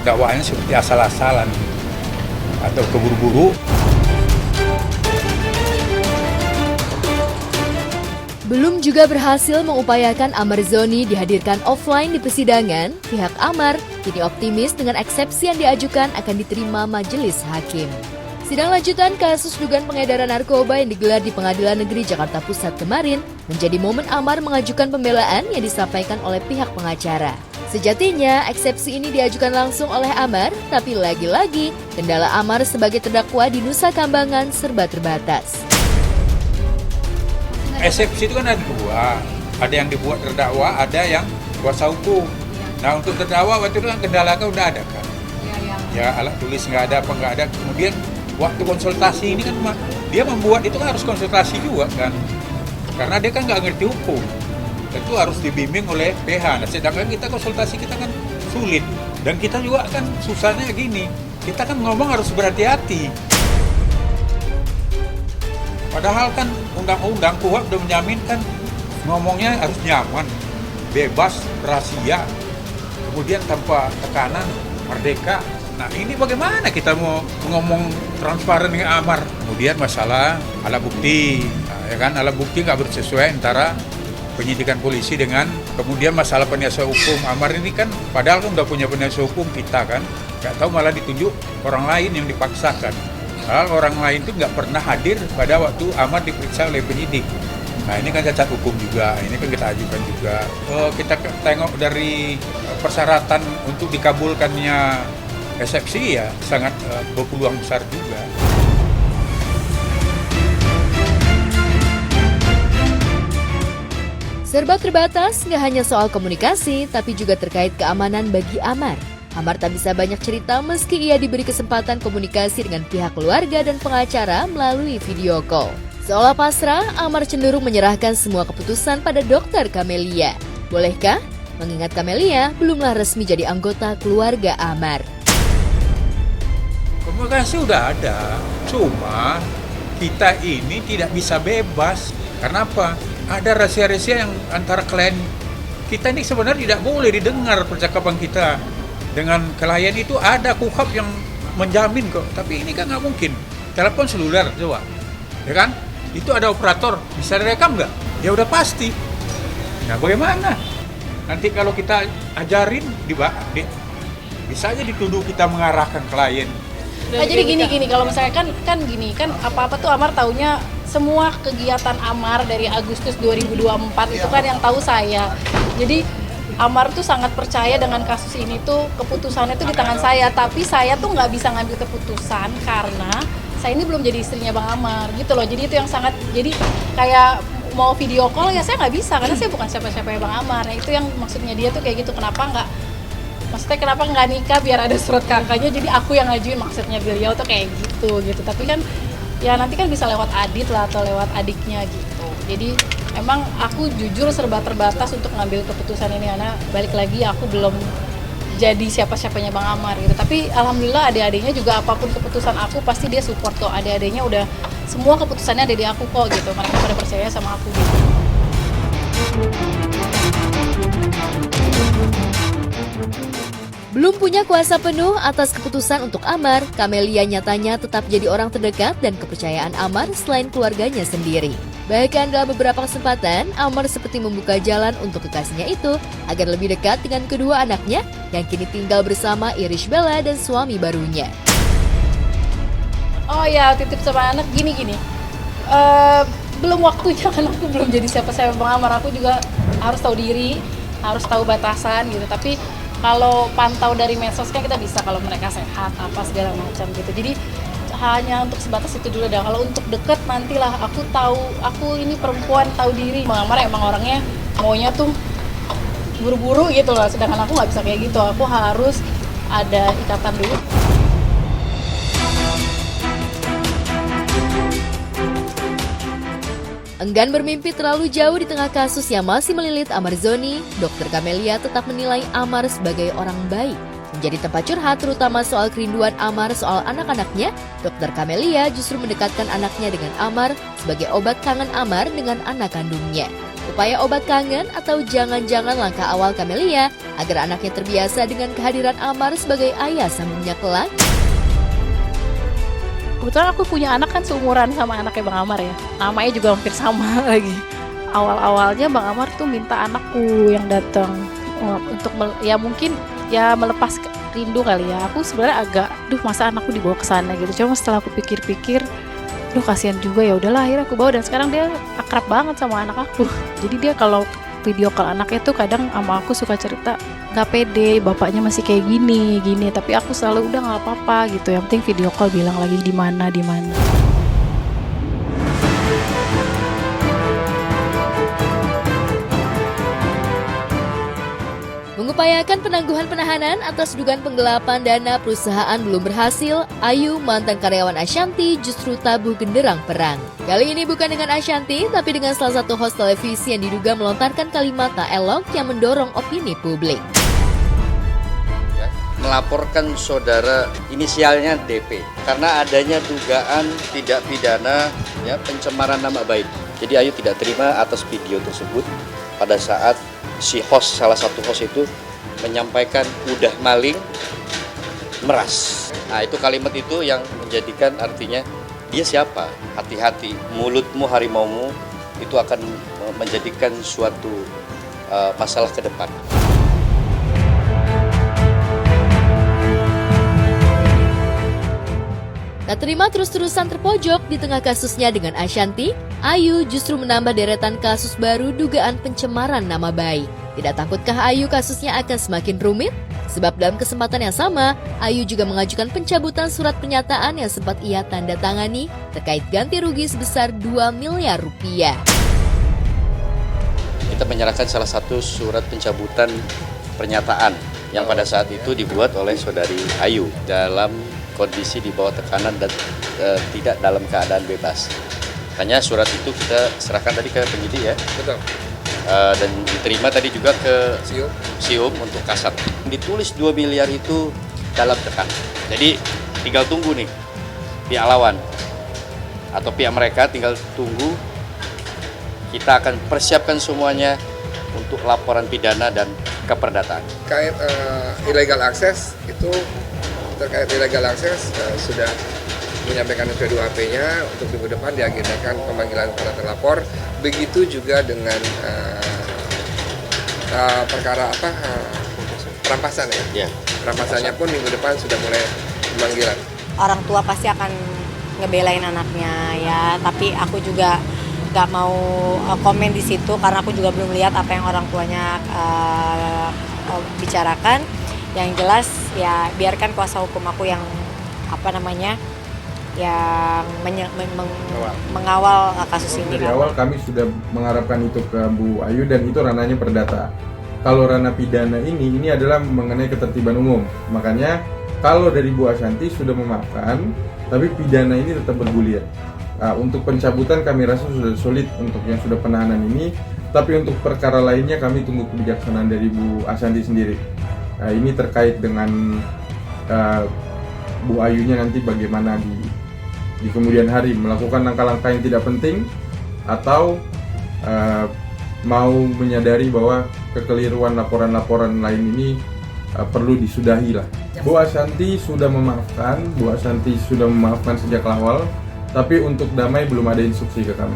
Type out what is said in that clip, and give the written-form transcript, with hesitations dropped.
dakwaannya seperti asal-asalan atau keburu-buru. Belum juga berhasil mengupayakan Amar Zoni dihadirkan offline di persidangan, pihak Amar kini optimis dengan eksepsi yang diajukan akan diterima majelis hakim. Sidang lanjutan kasus dugaan pengedaran narkoba yang digelar di Pengadilan Negeri Jakarta Pusat kemarin menjadi momen Amar mengajukan pembelaan yang disampaikan oleh pihak pengacara. Sejatinya, eksepsi ini diajukan langsung oleh Amar, tapi lagi-lagi kendala Amar sebagai terdakwa di Nusa Kambangan serba terbatas. Eksepsi itu kan ada dua, ada yang dibuat terdakwa, ada yang kuasa hukum. Nah untuk terdakwa waktu itu kan kendala kan udah ada kan, ya alat tulis nggak ada, apa nggak ada. Kemudian waktu konsultasi ini kan dia membuat itu kan harus konsultasi juga kan, karena dia kan nggak ngerti hukum, itu harus dibimbing oleh PH. Nah sedangkan kita konsultasi kita kan sulit, dan kita juga kan susahnya gini, kita kan ngomong harus berhati-hati. Padahal kan undang-undang KUHP udah menjaminkan ngomongnya harus nyaman, bebas, rahasia, kemudian tanpa tekanan, merdeka. Nah ini bagaimana kita mau ngomong transparan dengan Amar? Kemudian masalah alat bukti, ya kan, alat bukti nggak bersesuaian antara penyidikan polisi dengan kemudian masalah penasihat hukum. Amar ini kan padahal kan udah punya penasihat hukum kita kan, nggak tahu malah ditunjuk orang lain yang dipaksakan. Padahal orang lain itu nggak pernah hadir pada waktu Amar diperiksa oleh penyidik. Nah ini kan cacat hukum juga, ini kan kita ajukan juga. Kita tengok dari persyaratan untuk dikabulkannya eksepsi ya sangat berpeluang besar juga. Serba terbatas nggak hanya soal komunikasi, tapi juga terkait keamanan bagi Amar. Amar tak bisa banyak cerita meski ia diberi kesempatan komunikasi dengan pihak keluarga dan pengacara melalui video call. Seolah pasrah, Amar cenderung menyerahkan semua keputusan pada Dr. Camelia. Bolehkah? Mengingat Camelia belumlah resmi jadi anggota keluarga Amar. Komunikasi udah ada, cuma kita ini tidak bisa bebas. Kenapa? Ada rahasia-rahasia yang antara klien kita ini sebenarnya tidak boleh didengar percakapan kita. Dengan klien itu ada KUHP yang menjamin kok, tapi ini kan nggak mungkin. Telepon seluler coba, ya kan? Itu ada operator, bisa direkam nggak? Ya udah pasti. Nah bagaimana? Nanti kalau kita ajarin, bisa aja dituduh kita mengarahkan klien. Nah, jadi gini kalau misalnya kan gini kan apa-apa tuh Amar taunya semua kegiatan Amar dari Agustus 2024 itu kan yang tahu saya. Jadi Amar tuh sangat percaya dengan kasus ini tuh keputusannya tuh di tangan saya, tapi saya tuh nggak bisa ngambil keputusan karena saya ini belum jadi istrinya Bang Amar gitu loh. Jadi itu yang sangat, jadi kayak mau video call ya saya nggak bisa karena saya bukan siapa-siapa Bang Amar. Nah itu yang maksudnya dia tuh kayak gitu, kenapa nggak nikah biar ada surat kakaknya, jadi aku yang ngajuin, maksudnya beliau tuh kayak gitu. Tapi kan ya nanti kan bisa lewat Adit lah atau lewat adiknya gitu. Jadi emang aku jujur serba terbatas untuk ngambil keputusan ini karena balik lagi aku belum jadi siapa-siapanya Bang Amar gitu. Tapi alhamdulillah adik-adiknya juga apapun keputusan aku pasti dia support kok. Adik-adiknya udah semua keputusannya ada di aku kok gitu. Mereka pada percaya sama aku gitu. Belum punya kuasa penuh atas keputusan untuk Amar, Camelia nyatanya tetap jadi orang terdekat dan kepercayaan Amar selain keluarganya sendiri. Bahkan dalam beberapa kesempatan, Amar seperti membuka jalan untuk kekasihnya itu agar lebih dekat dengan kedua anaknya yang kini tinggal bersama Irish Bella dan suami barunya. Oh ya, titip sama anak gini. Belum waktunya kan aku belum jadi siapa-siapa Bang Amar. Aku juga harus tahu diri, harus tahu batasan gitu. Tapi kalau pantau dari medsos kan kita bisa kalau mereka sehat apa segala macam gitu. Jadi hanya untuk sebatas itu dulu dah. Kalau untuk deket nantilah aku tahu, aku ini perempuan tahu diri. Bang Amar emang orangnya maunya tuh buru-buru gitu loh. Sedangkan aku nggak bisa kayak gitu. Aku harus ada ikatan dulu. Enggan bermimpi terlalu jauh di tengah kasus yang masih melilit Amar Zoni, Dr. Camelia tetap menilai Amar sebagai orang baik. Menjadi tempat curhat terutama soal kerinduan Amar soal anak-anaknya, Dr. Camelia justru mendekatkan anaknya dengan Amar sebagai obat kangen Amar dengan anak kandungnya. Upaya obat kangen atau jangan-jangan langkah awal Camelia agar anaknya terbiasa dengan kehadiran Amar sebagai ayah sambungnya kelak? Kebetulan aku punya anak kan seumuran sama anaknya Bang Amar ya. Namanya juga hampir sama lagi. Awal-awalnya Bang Amar tuh minta anakku yang datang untuk ya mungkin ya melepas rindu kali ya. Aku sebenarnya agak, masa anakku dibawa ke sana gitu. Cuma setelah aku pikir-pikir, kasihan juga, ya udahlah akhirnya aku bawa, dan sekarang dia akrab banget sama anak aku. Jadi dia kalau video call anaknya tuh kadang sama aku suka cerita nggak pede, bapaknya masih kayak gini, tapi aku selalu udah nggak apa-apa gitu. Yang penting video call bilang lagi di mana. Mengupayakan penangguhan penahanan atas dugaan penggelapan dana perusahaan belum berhasil, Ayu, mantan karyawan Ashanti, justru tabuh genderang perang. Kali ini bukan dengan Ashanti, tapi dengan salah satu host televisi yang diduga melontarkan kalimat tak elok yang mendorong opini publik. Melaporkan saudara inisialnya DP karena adanya dugaan tidak pidana ya pencemaran nama baik. Jadi Ayu tidak terima atas video tersebut pada saat si host, salah satu host itu menyampaikan udah maling meras. Nah itu kalimat itu yang menjadikan artinya dia siapa? Hati-hati, mulutmu harimaumu itu akan menjadikan suatu masalah ke depan. Tak terima terus-terusan terpojok di tengah kasusnya dengan Ashanti, Ayu justru menambah deretan kasus baru dugaan pencemaran nama baik. Tidak takutkah Ayu kasusnya akan semakin rumit? Sebab dalam kesempatan yang sama, Ayu juga mengajukan pencabutan surat pernyataan yang sempat ia tanda tangani terkait ganti rugi sebesar 2 miliar rupiah. Kita menyerahkan salah satu surat pencabutan pernyataan yang pada saat itu dibuat oleh saudari Ayu dalam kondisi di bawah tekanan dan tidak dalam keadaan bebas. Hanya surat itu kita serahkan tadi ke penyidik ya. Betul. Dan diterima tadi juga ke SIUM untuk kasat. Ditulis 2 miliar itu dalam tekanan. Jadi tinggal tunggu nih pihak lawan atau pihak mereka tinggal tunggu. Kita akan persiapkan semuanya untuk laporan pidana dan keperdataan. Terkait illegal access itu sudah menyampaikan kedua HP-nya untuk minggu depan diagendakan pemanggilan para terlapor. Begitu juga dengan perkara perampasan ya. Perampasannya pun minggu depan sudah mulai pemanggilan. Orang tua pasti akan ngebelain anaknya ya, tapi aku juga nggak mau komen di situ karena aku juga belum lihat apa yang orang tuanya bicarakan. Yang jelas ya biarkan kuasa hukum aku yang mengawal kasus ini. Dari awal kami sudah mengharapkan itu ke Bu Ayu dan itu ranahnya perdata. Kalau ranah pidana ini adalah mengenai ketertiban umum. Makanya kalau dari Bu Ashanti sudah memaafkan, tapi pidana ini tetap bergulir. Untuk pencabutan kami rasa sudah solid untuk yang sudah penahanan ini, tapi untuk perkara lainnya kami tunggu kebijaksanaan dari Bu Ashanti sendiri. Ini terkait dengan Bu Ayunya nanti bagaimana di kemudian hari melakukan langkah-langkah yang tidak penting atau mau menyadari bahwa kekeliruan laporan-laporan lain ini perlu disudahi lah. Bu Ashanti sudah memaafkan, sejak awal, tapi untuk damai belum ada instruksi ke kami.